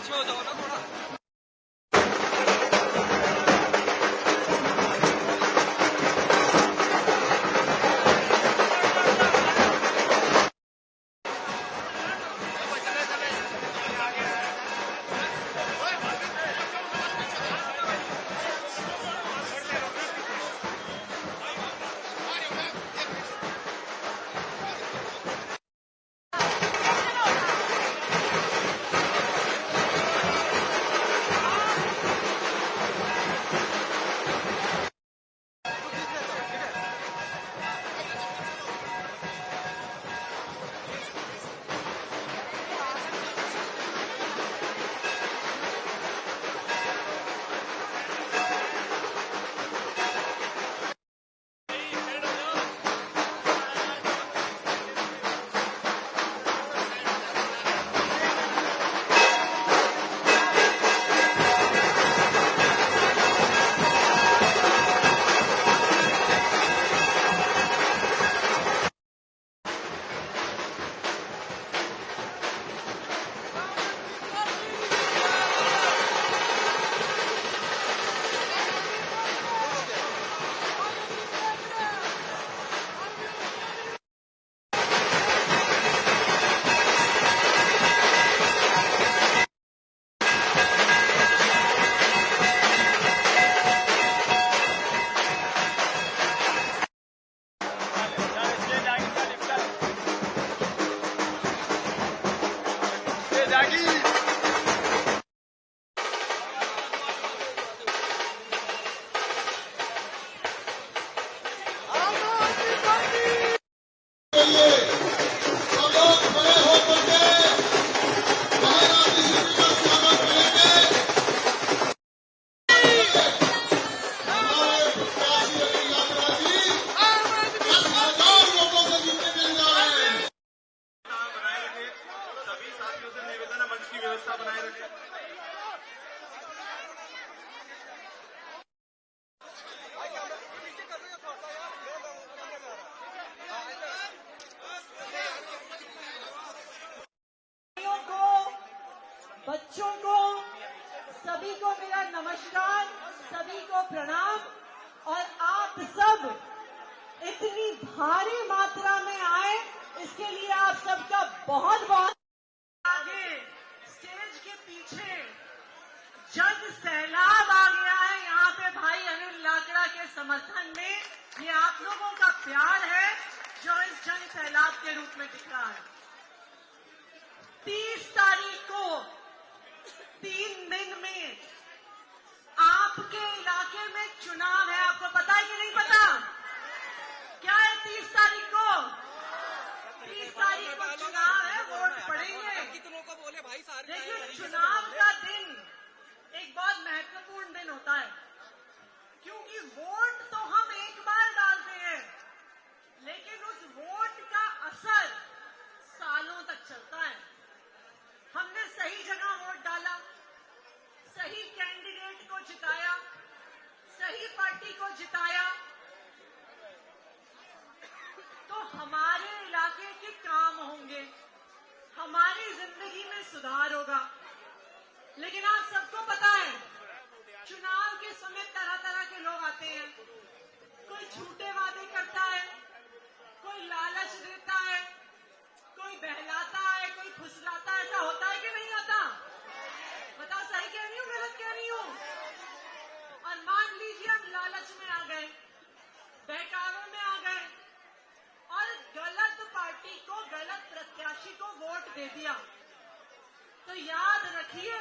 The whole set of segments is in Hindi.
बीच में हो जाओ ना थोड़ा। बच्चों को, सभी को मेरा नमस्कार, सभी को प्रणाम। और आप सब इतनी भारी मात्रा में आए, इसके लिए आप सबका बहुत बहुत आगे स्टेज के पीछे जन सैलाब आ गया है यहाँ पे भाई अनिल लाकड़ा के समर्थन में। ये आप लोगों का प्यार है जो इस जन सैलाब के रूप में दिख रहा है। 30 तारीख को 3 दिन में आपके इलाके में चुनाव है। आपको पता है कि नहीं पता? क्या है 30 तारीख को? 30 तारीख को चुनाव है, वोट पड़ेंगे। कितनों को बोले भाई सारे। देखिए, चुनाव का दिन एक बहुत महत्वपूर्ण दिन होता है, क्योंकि वोट तो हम एक बार डालते हैं, लेकिन उस वोट का असर सालों तक चलता है। हमने सही जगह वोट डाला, सही कैंडिडेट को जिताया, सही पार्टी को जिताया, तो हमारे इलाके के काम होंगे, हमारी जिंदगी में सुधार होगा। लेकिन आप सबको पता है, चुनाव के समय तरह तरह के लोग आते हैं। कोई झूठे वादे करता है, कोई लालच देता है, कोई बहलाता है, कोई फुसलाता है। ऐसा होता है कि नहीं होता? बता, सही कह रही हूँ, गलत कह रही हूँ? और मान लीजिए हम लालच में आ गए, बहकावे में आ गए और गलत पार्टी को, गलत प्रत्याशी को वोट दे दिया, तो याद रखिए,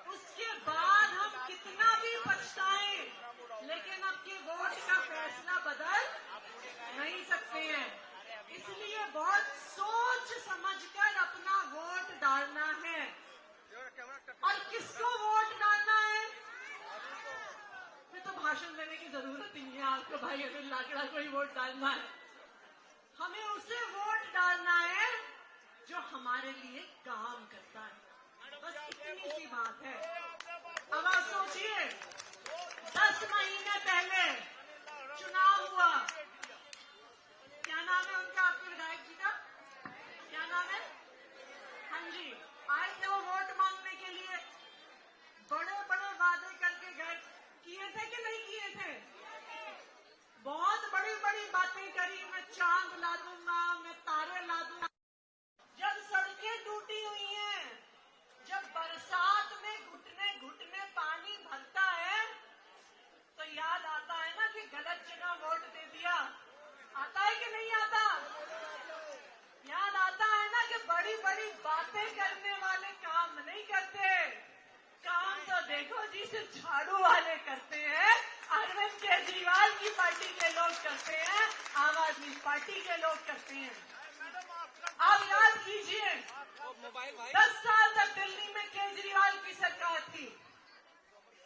उसके बाद हम कितना भी पछताएं, लेकिन अब के वोट का फैसला बदल नहीं सकते हैं। इसलिए बहुत सोच समझकर अपना वोट डालना है। और किसको वोट डालना है? फिर तो भाषण देने की जरूरत ही नहीं है आपको, भाई अनिल लाकड़ा को ही वोट डालना है। हमें उसे वोट डालना है जो हमारे लिए काम करता है। बस इतनी सी बात है। अब आप सोचिए, 10 महीने पहले चुनाव हुआ। क्या नाम है उनका, आपके विधायक जी का क्या नाम है? हाँ जी, आए थे वो वोट मांगने के लिए। झाड़ू वाले करते हैं, अरविंद केजरीवाल की पार्टी के लोग करते हैं, आम आदमी पार्टी के लोग करते हैं। आप याद कीजिए, मोबाइल भाई 10 साल तक दिल्ली में केजरीवाल की सरकार थी।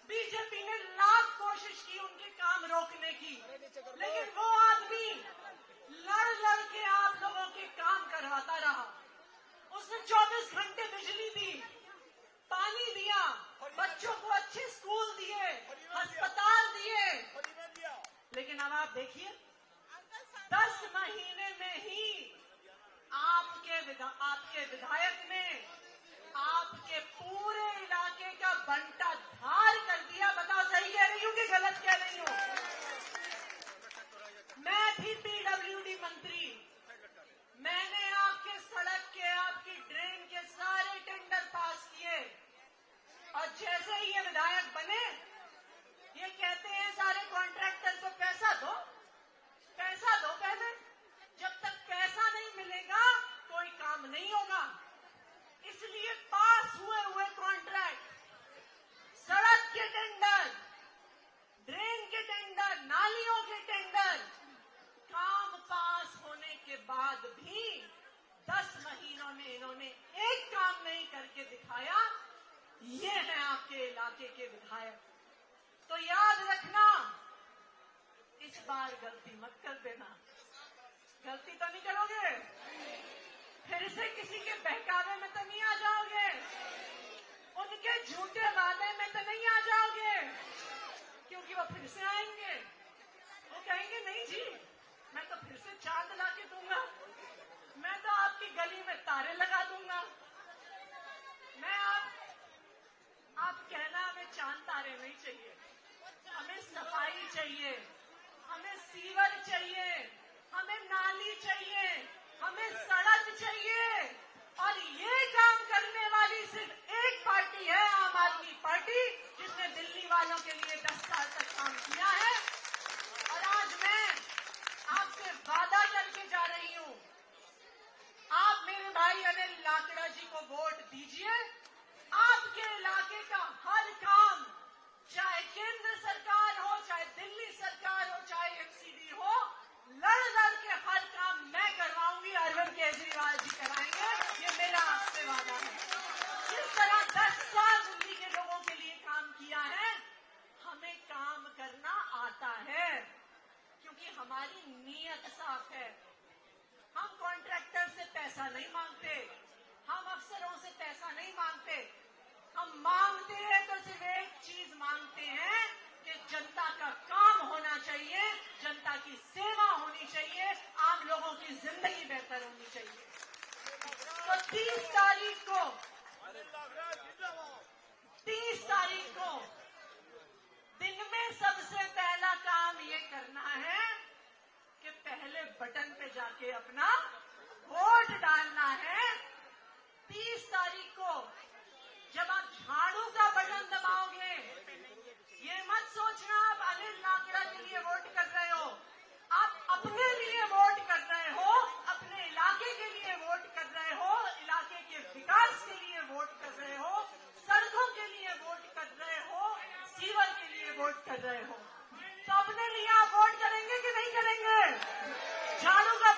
बीजेपी ने लाख कोशिश की उनके काम रोकने की, लेकिन वो आदमी लड़ लड़ के आप लोगों के काम करवाता रहा। उसने 24 घंटे बिजली दी, पानी दिया, बच्चों को अच्छे स्कूल दिए, अस्पताल दिए। लेकिन अब आप देखिए, 10 महीने में ही आपके विधायक ने आपके पूरे इलाके का बंटा धार कर दिया। बताओ सही कह रही हूँ कि गलत कह रही हूँ? मैं थी पीडब्ल्यूडी मंत्री, मैंने आपके सड़क के, आपकी ड्रेन के सारे टेंडर पास किए, और जैसे ही ये विधायक बने, ये कहते हैं सारे कॉन्ट्रैक्टर को पैसा दो पहले। जब तक पैसा नहीं मिलेगा कोई काम नहीं होगा। इसलिए पास हुए कॉन्ट्रैक्ट, सड़क के टेंडर, ड्रेन के टेंडर, नालियों के टेंडर, काम पास होने के बाद भी 10 महीनों में इन्होंने एक काम नहीं करके दिखाया। ये है आपके इलाके के विधायक। तो याद रखना, इस बार गलती मत कर देना। गलती तो नहीं करोगे? फिर से किसी के बहकावे में तो नहीं आ जाओगे? उनके झूठे वादे में तो नहीं आ जाओगे? क्योंकि वो फिर से आएंगे, वो कहेंगे नहीं जी, मैं तो फिर से चांद ला के दूंगा, मैं तो आपकी गली में तारे लगा दूंगा। मैं आप कहना हमें चांद तारे नहीं चाहिए, हमें सफाई चाहिए, हमें सीवर चाहिए, हमें नाली चाहिए, हमें सड़क चाहिए। और ये काम करने वाली सिर्फ एक पार्टी है, आम आदमी पार्टी, जिसने दिल्ली वालों के लिए 10 साल तक काम किया है। और आज मैं आपसे वादा करके जा रही हूं, आप मेरे भाई अनिल लाकड़ा जी को वोट दीजिए। आपके इलाके का हर काम, चाहे केंद्र सरकार हो, चाहे दिल्ली सरकार हो, चाहे एमसीडी हो, लड़ लड़ के हर काम मैं करवाऊंगी, अरविंद केजरीवाल जी कराएंगे। ये मेरा आपसे वादा है। जिस तरह 10 साल दिल्ली के लोगों के लिए काम किया है, हमें काम करना आता है, क्योंकि हमारी नीयत साफ है। हम कॉन्ट्रैक्टर से पैसा नहीं मांगते, हम अफसरों से पैसा नहीं मांगते। हम मांगते हैं तो सिर्फ एक चीज मांगते हैं कि जनता का काम होना चाहिए, जनता की सेवा होनी चाहिए, आम लोगों की जिंदगी बेहतर होनी चाहिए। तो 30 तारीख को दिन में सबसे पहला काम ये करना है कि पहले बटन पे जाके अपना वोट डालना है। 30 तारीख को जब आप झाड़ू का बटन दबाओगे, ये मत सोचना आप अनिल लाकड़ा के लिए वोट कर रहे हो, आप अपने लिए वोट कर रहे हो, अपने इलाके के लिए वोट कर रहे हो, इलाके के विकास के लिए वोट कर रहे हो, सड़कों के लिए वोट कर रहे हो, सीवर के लिए वोट कर रहे हो। तो अपने लिए आप वोट करेंगे कि नहीं करेंगे? झाड़ू का